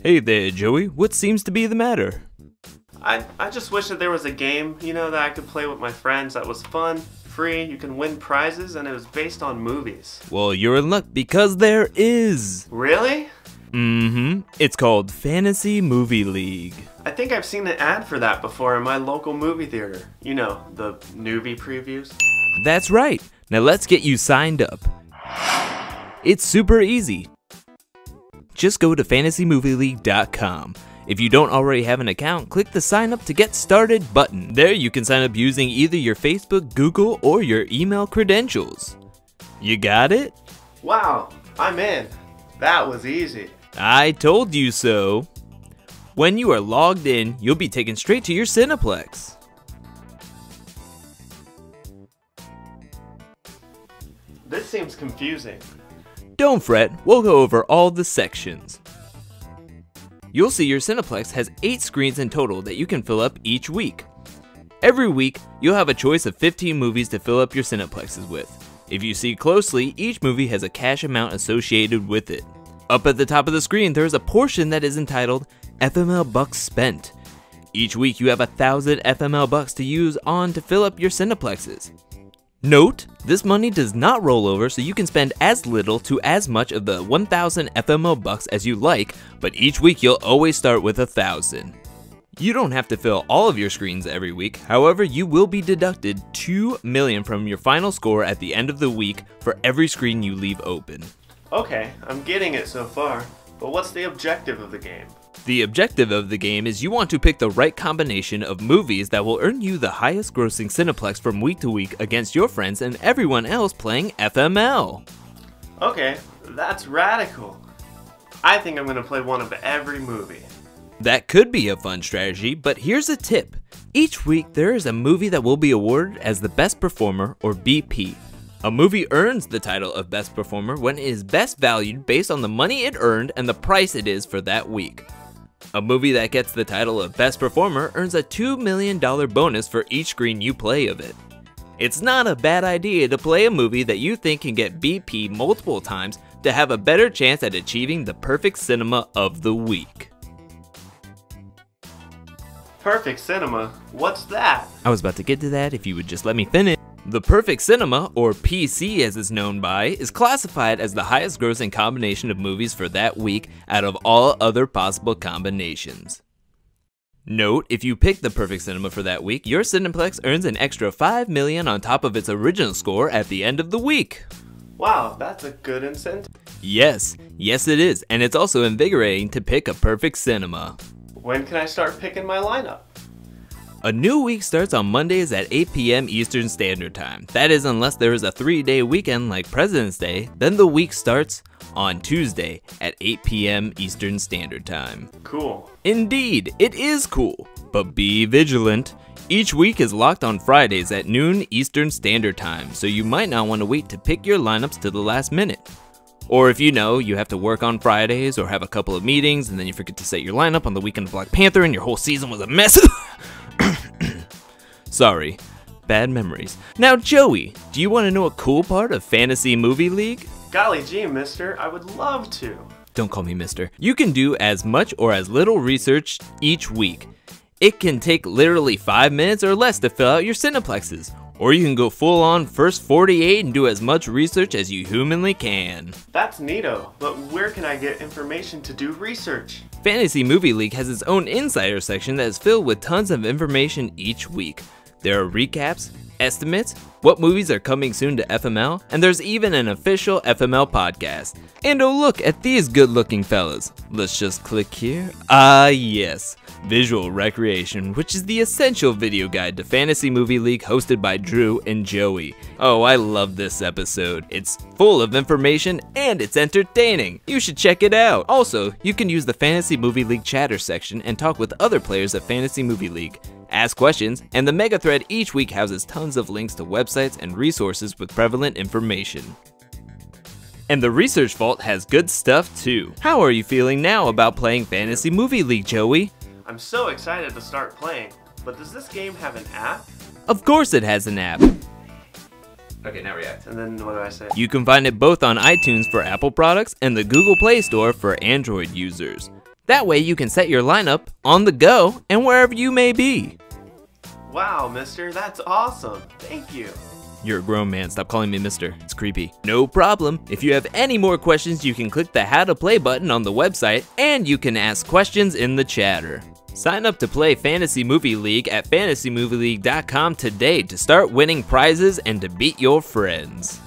Hey there, Joey. What seems to be the matter? I just wish that there was a game, that I could play with my friends that was fun, free, you can win prizes, and it was based on movies. Well, you're in luck because there is. Really? It's called Fantasy Movie League. I think I've seen an ad for that before in my local movie theater. You know, the Noovie previews. That's right. Now let's get you signed up. It's super easy. Just go to fantasymovieleague.com. If you don't already have an account, click the sign up to get started button. There you can sign up using either your Facebook, Google, or your email credentials. You got it? Wow, I'm in. That was easy. I told you so. When you are logged in, you'll be taken straight to your Cineplex. This seems confusing. Don't fret, we'll go over all the sections. You'll see your Cineplex has 8 screens in total that you can fill up each week. Every week, you'll have a choice of 15 movies to fill up your Cineplexes with. If you see closely, each movie has a cash amount associated with it. Up at the top of the screen, there is a portion that is entitled FML Bucks Spent. Each week, you have 1,000 FML bucks to use on to fill up your Cineplexes. Note, this money does not roll over, so you can spend as little to as much of the 1,000 FML bucks as you like, but each week you'll always start with 1,000. You don't have to fill all of your screens every week, however you will be deducted 2 million from your final score at the end of the week for every screen you leave open. Okay, I'm getting it so far, but what's the objective of the game? The objective of the game is you want to pick the right combination of movies that will earn you the highest grossing Cineplex from week to week against your friends and everyone else playing FML. Okay, that's radical. I think I'm gonna play one of every movie. That could be a fun strategy, but here's a tip. Each week there is a movie that will be awarded as the Best Performer or BP. A movie earns the title of Best Performer when it is best valued based on the money it earned and the price it is for that week. A movie that gets the title of Best Performer earns a $2 million bonus for each screen you play of it. It's not a bad idea to play a movie that you think can get BP multiple times to have a better chance at achieving the perfect cinema of the week. Perfect cinema? What's that? I was about to get to that if you would just let me finish. The perfect cinema, or PC as it's known by, is classified as the highest grossing combination of movies for that week out of all other possible combinations. Note, if you pick the perfect cinema for that week, your Cineplex earns an extra 5 million on top of its original score at the end of the week. Wow, that's a good incentive. Yes it is, and it's also invigorating to pick a perfect cinema. When can I start picking my lineup? A new week starts on Mondays at 8 p.m. Eastern Standard Time. That is unless there is a 3-day weekend like President's Day, then the week starts on Tuesday at 8 p.m. Eastern Standard Time. Cool. Indeed, it is cool, but be vigilant. Each week is locked on Fridays at noon Eastern Standard Time, so you might not want to wait to pick your lineups to the last minute. Or if you know you have to work on Fridays or have a couple of meetings and then you forget to set your lineup on the weekend of Black Panther and your whole season was a mess. Sorry, bad memories. Now Joey, do you want to know a cool part of Fantasy Movie League? Golly gee, mister, I would love to. Don't call me mister. You can do as much or as little research each week. It can take literally 5 minutes or less to fill out your Cineplexes. Or you can go full on first 48 and do as much research as you humanly can. That's neato, but where can I get information to do research? Fantasy Movie League has its own insider section that is filled with tons of information each week. There are recaps, estimates, what movies are coming soon to FML, and there's even an official FML podcast. And oh look at these good looking fellas. Let's just click here. Ah yes, Visual Recreation, which is the essential video guide to Fantasy Movie League hosted by Drew and Joey. Oh, I love this episode. It's full of information and it's entertaining. You should check it out. Also, you can use the Fantasy Movie League chatter section and talk with other players of Fantasy Movie League. Ask questions, and the mega thread each week houses tons of links to websites and resources with prevalent information. And the Research Vault has good stuff too. How are you feeling now about playing Fantasy Movie League, Joey? I'm so excited to start playing, but does this game have an app? Of course it has an app. Okay, now react. And then what do I say? You can find it both on iTunes for Apple products and the Google Play Store for Android users. That way you can set your lineup on the go and wherever you may be. Wow, mister, that's awesome. Thank you. You're a grown man, stop calling me mister, it's creepy. No problem, if you have any more questions you can click the how to play button on the website and you can ask questions in the chatter. Sign up to play Fantasy Movie League at fantasymovieleague.com today to start winning prizes and to beat your friends.